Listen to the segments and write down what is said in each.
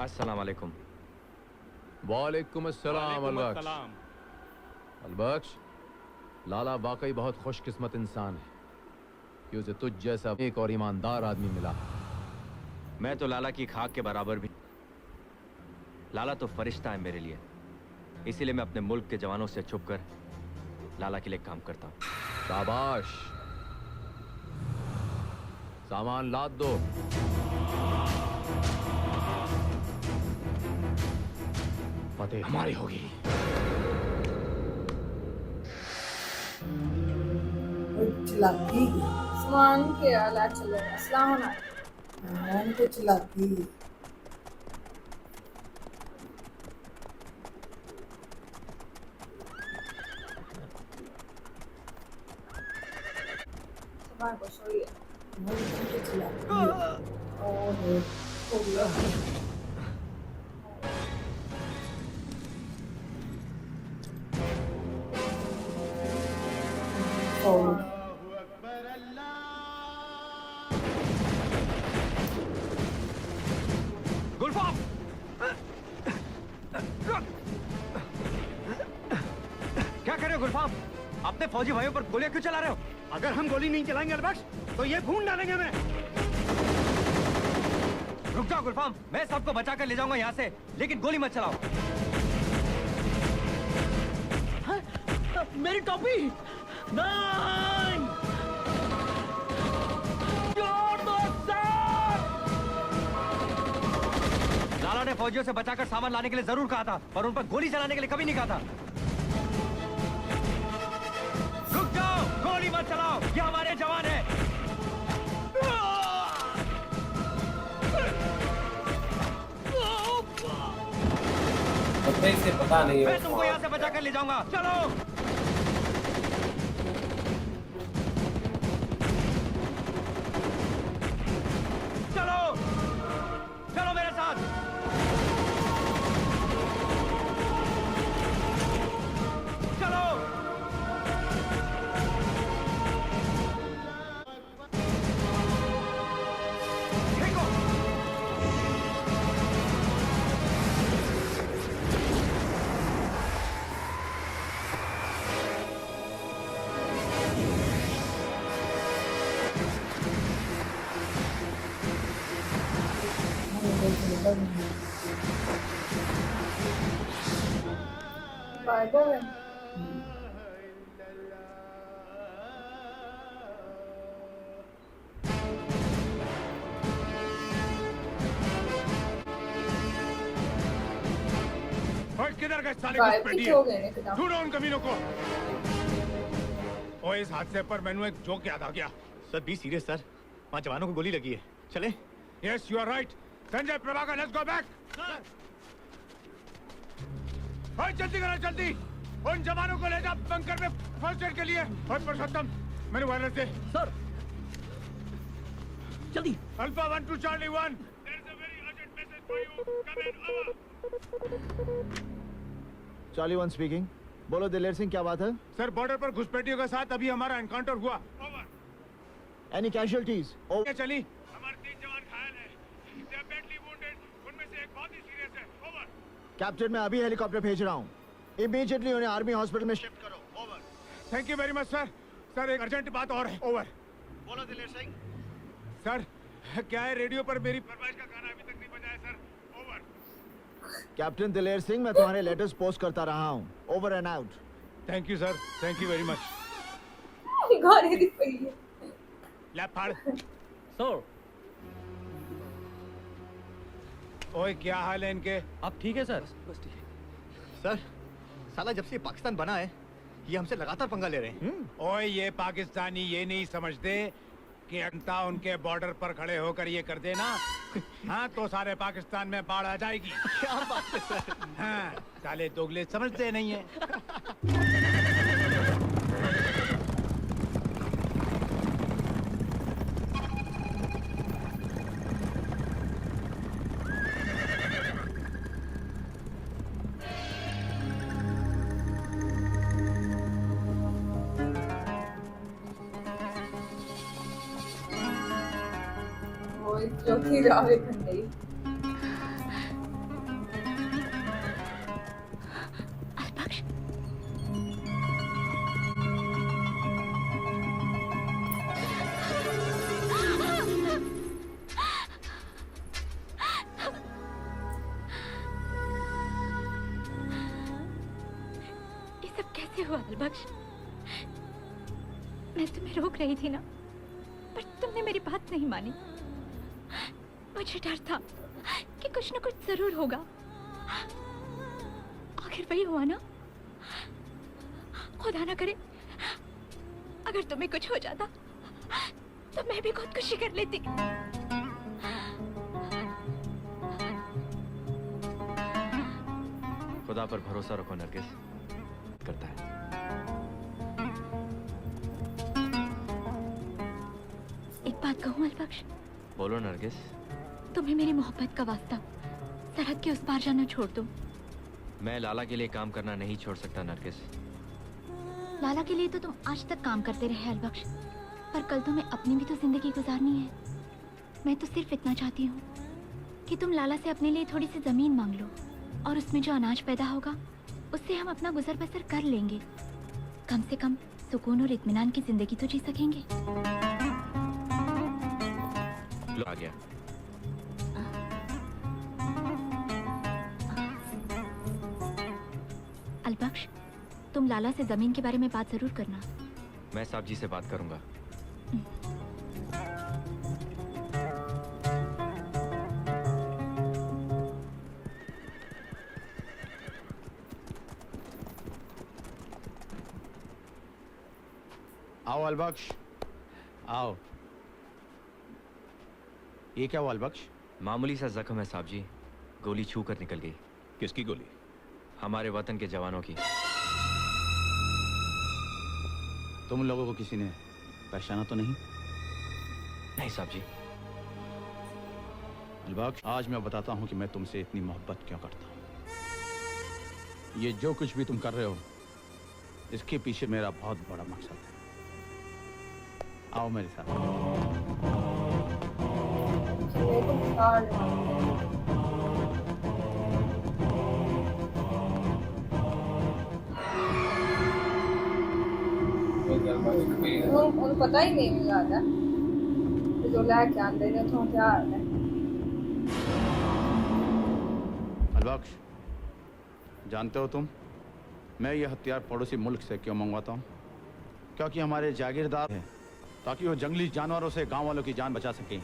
अस्सलाम वालेकुम। वालेकुम अस्सलाम अलबख्श। अलबख्श, लाला वाकई बहुत खुशकिस्मत इंसान है कि उसे तुझ जैसा एक और ईमानदार आदमी मिला। मैं तो लाला की खाक के बराबर भी। लाला तो फरिश्ता है मेरे लिए, इसीलिए मैं अपने मुल्क के जवानों से छुपकर लाला के लिए काम करता हूँ। शाबाश, सामान लाद दो। फतेह हमारी होगी। चिल्लाती सामान के आला चलो अस्सलाम मैंने तो चिल्लाती सामान को सोइए। मैंने तो चिल्लाती और हो गया और गुलफाम! क्या कर रहे हो गुलफाम? अपने फौजी भाइयों पर गोलियां क्यों चला रहे हो? अगर हम गोली नहीं चलाएंगे अलबख्श तो ये भून डालेंगे हमें। रुक जाओ गुलफाम, मैं सबको बचा कर ले जाऊंगा यहाँ से, लेकिन गोली मत चलाओ। मेरी टोपी नहीं। लाला ने फौजियों से बचाकर सामान लाने के लिए जरूर कहा था, पर उन पर गोली चलाने के लिए कभी नहीं कहा था। रुक जाओ, गोली मत चलाओ, ये हमारे जवान हैं। से पता नहीं है। मैं तुमको यहाँ से बचाकर ले जाऊंगा, चलो। चलो चलो मेरे साथ। चलो फेंको। Bye bye. किधर गए साले बाय घुसपैठिए? हो गए एकदम। ढूंढो उन कमीनों को। और इस हादसे पर मैंने एक जोक याद आ गया। सर बी सीरियस सर, वहाँ जवानों को गोली लगी है। चले? Yes you are right. Sanjay Prabhakar let's go back. ओए जल्दी करो जल्दी, उन जवानों को ले जा बंकर में फर्स्ट एड के लिए। और पुरुषोत्तम मैंने वायरस दे। सर जल्दी। Alpha 1 to Charlie 1 there is a very urgent message for you. Come in over. Charlie 1 speaking. बोलो दिलेर सिंह, क्या बात है? सर बॉर्डर पर घुसपैठियों के साथ अभी हमारा एनकाउंटर हुआ। ओवर। Any casualties? ओवर चली। हमारे 3 जवान घायल हैं। दे आर बैडली वुंडेड, उनमें से एक बहुत ही सीरियस है। ओवर। कैप्टन मैं अभी हेलीकॉप्टर भेज रहा हूँ, इमीडिएटली उन्हें आर्मी हॉस्पिटल में शिफ्ट करो। Over. Thank you very much sir. Sir एक अर्जेंट बात और है। ओवर। बोलो दिलेर सिंह। सर क्या है, रेडियो पर मेरी फरमाइश का गाना अभी तक नहीं बजा है सर। ओवर। कैप्टन दिलेर सिंह, मैं तुम्हारे लेटर्स पोस्ट करता रहा हूँ। Over and out. Thank you sir, thank you very much. गाने दिख रही है। ले फाड़। सर ओए क्या हाल है इनके? आप ठीक है सर? बस ठीक है। सर साला जब से पाकिस्तान बना है ये हमसे लगातार पंगा ले रहे हैं। ओए ये पाकिस्तानी ये नहीं समझते कि अंता उनके बॉर्डर पर खड़े होकर ये कर देना, हाँ तो सारे पाकिस्तान में बाढ़ आ जाएगी। क्या बात है सर? हाँ साले दोगले समझते नहीं है। वो जो थी रावे ठंडी। अलबख्श, मैं तुम्हें रोक रही थी ना, पर तुमने मेरी बात नहीं मानी। मुझे डर था कि कुछ न कुछ जरूर होगा। आखिर वही हुआ ना। खुदा ना करे अगर तुम्हें कुछ हो जाता तो मैं भी खुदकुशी कर लेती। खुदा पर भरोसा रखो नरगिस, करता है। एक बात कहूँ अलबख्श? बोलो नरगिस। तुम्हें मेरी मोहब्बत का वास्ता सरहद के उस पार जाना छोड़ दो। मैं लाला के लिए काम करना नहीं छोड़ सकता नरगिस। लाला के लिए तो तुम आज तक काम करते रहे अलबख्श, पर कल तुम्हें अपनी भी तो जिंदगी गुजारनी है। मैं तो सिर्फ इतना चाहती हूँ कि तुम लाला से अपने लिए थोड़ी सी जमीन मांग लो, और उसमें जो अनाज पैदा होगा उससे हम अपना गुजर बसर कर लेंगे। कम से कम सुकून और इत्मीनान की जिंदगी तो जी सकेंगे। लो आ गया। अलबख्श, तुम लाला से जमीन के बारे में बात जरूर करना। मैं साहब जी से बात करूंगा। आओ अलबख्श, आओ। ये क्या हुआ अलबख्श? मामूली सा जख्म है साहब जी, गोली छू कर निकल गई। किसकी गोली? हमारे वतन के जवानों की। तुम लोगों को किसी ने पहचाना तो नहीं? नहीं साहब जी। अलबख्श, आज मैं बताता हूँ कि मैं तुमसे इतनी मोहब्बत क्यों करता हूँ। ये जो कुछ भी तुम कर रहे हो, इसके पीछे मेरा बहुत बड़ा मकसद है। आओ मेरे साथ। मेरे को बुखार लगा। उन पता ही नहीं मिला था जो लाके आंदे ने तो क्या है। अलबख्श, जानते हो तुम, मैं ये हथियार पड़ोसी मुल्क से क्यों मंगवाता हूँ? क्योंकि हमारे जागीरदार हैं, ताकि वो जंगली जानवरों से गांव वालों की जान बचा सकें।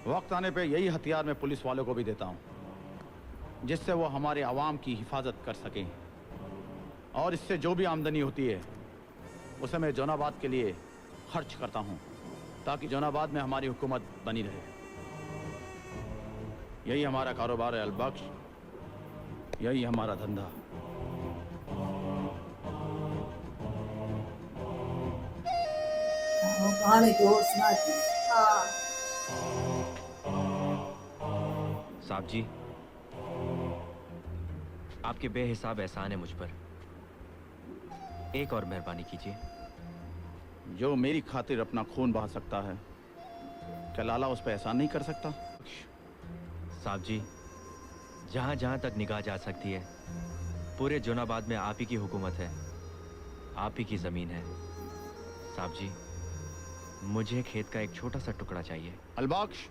वक्त आने पे यही हथियार मैं पुलिस वालों को भी देता हूँ, जिससे वो हमारे आवाम की हिफाजत कर सकें। और इससे जो भी आमदनी होती है उसे मैं जोनाबाद के लिए खर्च करता हूँ, ताकि जोनाबाद में हमारी हुकूमत बनी रहे। यही हमारा कारोबार है अलबख्श, यही हमारा धंधा। कहानी की और सुनाती। हाँ, साहब जी, आपके बेहिसाब एहसान है मुझ पर। एक और मेहरबानी कीजिए। जो मेरी खातिर अपना खून बहा सकता है, क्या लाला उस पर एहसान नहीं कर सकता? साहब जी, जहां जहां तक निगाह जा सकती है, पूरे जोनाबाद में आप ही की हुकूमत है, आप ही की जमीन है। साहब जी, मुझे खेत का एक छोटा सा टुकड़ा चाहिए। अलबख्श,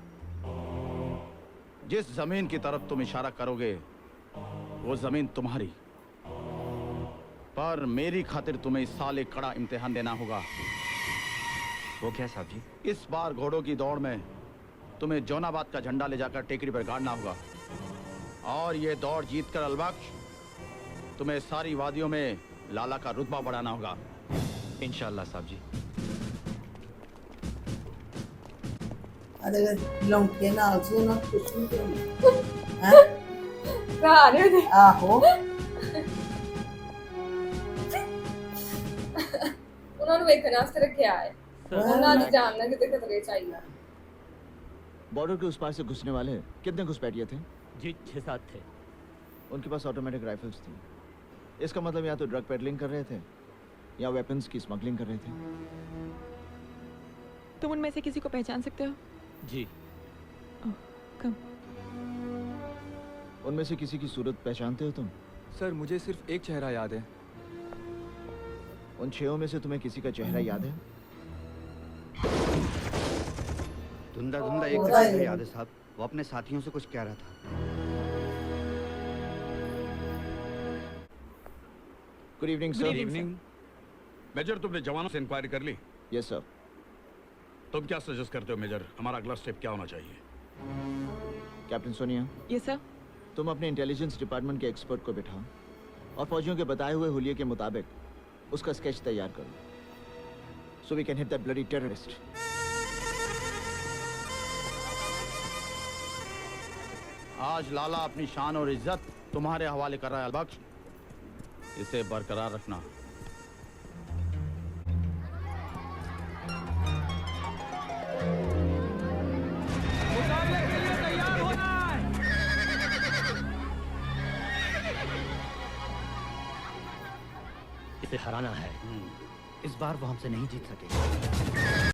जिस जमीन की तरफ तुम इशारा करोगे वो जमीन तुम्हारी, पर मेरी खातिर तुम्हें इस साल एक कड़ा इम्तिहान देना होगा। वो क्या साहब जी? इस बार घोड़ों की दौड़ में तुम्हें जोनाबाद का झंडा ले जाकर टेकरी पर गाड़ना होगा, और ये दौड़ जीतकर अलबख्श तुम्हें सारी वादियों में लाला का रुतबा बढ़ाना होगा। इंशाअल्लाह साहब जी। अरे लौंके नाल सुना कुछ नहीं हैं? कहा रहे थे। आहो उन्होंने वेखना वास्ते रखे आए। उन्होंने नहीं जानना कि खतरे चाहिए। बॉर्डर के उस पार से घुसने वाले कितने घुसपैठिए थे? जी 6-7 थे। उनके पास ऑटोमेटिक राइफल्स थी। इसका मतलब या तो ड्रग पेडलिंग कर रहे थे या वेपन्स की स्मगलिंग कर रहे थे। तुम उनमें से किसी को पहचान सकते हो? जी। कम। उनमें से किसी की सूरत पहचानते हो तुम? सर, मुझे सिर्फ एक चेहरा याद है। उन 6 में से तुम्हें किसी का चेहरा याद है? धुंधा धुंधा एक का चेहरा याद है साहब। वो अपने साथियों से कुछ कह रहा था। Good evening Good sir. evening, major, तुमने जवानों से इंक्वायरी कर ली? Yes sir. तुम क्या सजेस्ट करते हो मेजर, हमारा अगला स्टेप क्या होना चाहिए? कैप्टन सोनिया, ये सर। तुम अपने इंटेलिजेंस डिपार्टमेंट के एक्सपर्ट को बिठाओ और फौजियों के बताए हुए हुलिये के मुताबिक उसका स्केच तैयार करो, so we can hit that bloody terrorist. आज लाला अपनी शान और इज्जत तुम्हारे हवाले कर रहा है अलबख्श, इसे बरकरार रखना। इसे हराना है। इस बार वो हमसे नहीं जीत सकेगा।